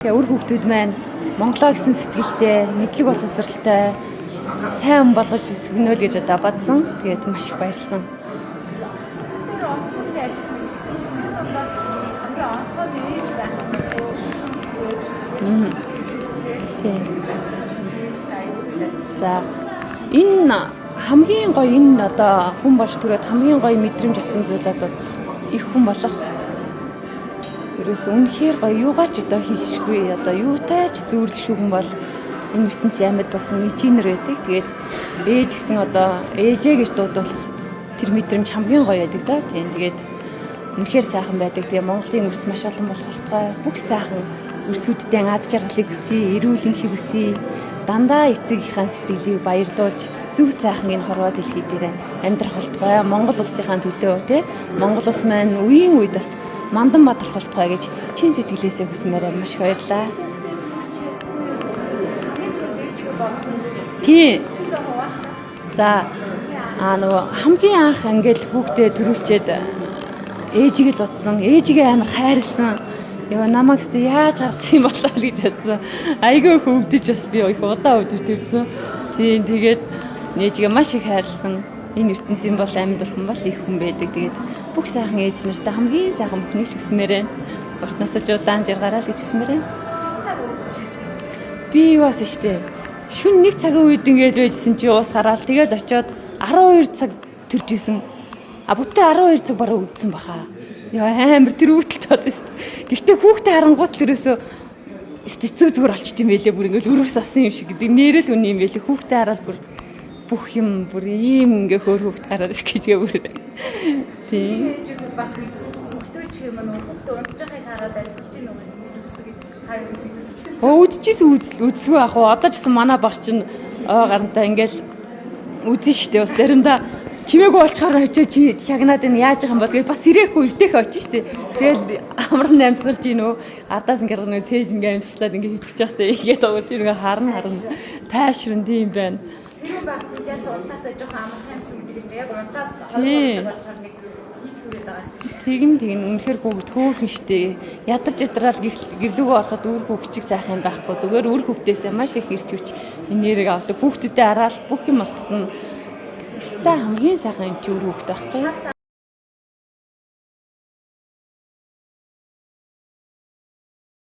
Тэгээ үр хүүхдүүд маань Монголоо гэсэн сэтгэлтэй, мэдлэг боловсралтай, сайн хүн болгож өсгөнө л гэж одоо бодсон. Тэгээд маш их баярлсан. За энэ хамгийн гоё энэ одоо хүн болж төрөөд хамгийн гоё мэдрэмж авсан зүйл бол их хүн болох. Ерөөс үнэхээр гоё юугаач одоо хийшгүй одоо юутай ч зүүрлэшгүй хүн бол энэ ертөнцийн амьд бурхан ижинэр байдаг. Тэгээд ээж гэсэн одоо ээжээ гэж дуудвал тэр мэдрэмж хамгийн гоё байдаг да. Тийм тэгээд үнэхээр сайхан байдаг. Тэгээ Монголын өрс маш олон болохтой. Бүх сайхан өрсүүдтэй аз жаргалыг хүсье, эрүүл энхийг хүсье. Дандаа эцэгийнхээ сэтгэлийг баярлуулж зөв сайхан энэ хорвоо дэлхий дээр амьдрах болтугай. Монгол улсынхаа төлөө тий Монгол улс маань үеийн үед бас мандан бадрах болтугай гэж чин сэтгэлээсээ хүсмээр маш их баярлаа. Тий. За нөгөө хамгийн анх ингээл хүүхдээ төрүүлчээд ээжийг л утсан, ээжигээ амар хайрлсан. Яа намайг ч яаж гаргасан юм болоо л гэж бодсон. Айгүй хөвгдөж бас би их удаа өвдөрсөн. Тийм тэгээд ээжигээ маш их хайрлсан. Энэ ертөнцийн бол амьд бурхан бол их хүн байдаг. Тэгээд бүх сайхан ээж нартай хамгийн сайхан бүхнийг л хүсмээр байна. Уртнасаа ч удаан жаргараа л гэж хүсмээр байна. Би юу асан штэ. Шүн 1 цагийн үед ингээд байжсэн чи уус гараал тэгээд очиод 12 цаг төрж исэн. А бүтэн 12 цаг бараг үдсэн баха. Яа амар тэр өвдөлт бодсон штэ. Гэхдээ хүүхдээ харангуут л ерөөсөө зүг зүгээр олчт юм байлээ бүр ингээд өрөөс авсан юм шиг гэдэг нэрэл үн юм байлээ. Хүүхдээ хараад бүр бүх юм бүр ийм ингээ хөөр хөвгт гараад ирэх гэжгээ бүр. Тийм. Бас хөвгтөөч юм уу хөвгтөө унтж байгааг хараад амьсгалж ийн нөгөө ингэж үздэг гэдэг чинь хайр үзчихсэн. Өөдчихсэн үзлгүй ах уу. Одоо ч гэсэн манай баг чинь ой гарантаа ингээл үзэн штэ бас заримдаа чимээгүй болчоор очиж чи шагнаад энэ яаж байгаа юм бол гэж бас сэрэх үедэх очиж штэ. Тэгэл амар амьсгалж ийн үү. Ардаас ингээ нэг цээж ингээ амьсгалаад ингээ хитчих жахтай игээд өгч ингээ харна тайшрын тийм байна. Сэрүүн багтаас унтаасаа жоохон амар таймсан гэдэг юм яг унтаад болчоор нэг ийцгүүрээд байгаа юм шиг. Тэгин үнэхээр бүгд хөөхөн штэ. Ядарч ятраал гэрлүүгөө ороход үр хөвгчиг сайхан байхгүй зүгээр үр хөвгтөөсөө маш их эрт хүч энерги авдаг. Хүүхдүүдэд араал бүх юм мартна. Өстой хамгийн сайхан юм чи үр хөвгт байхгүй.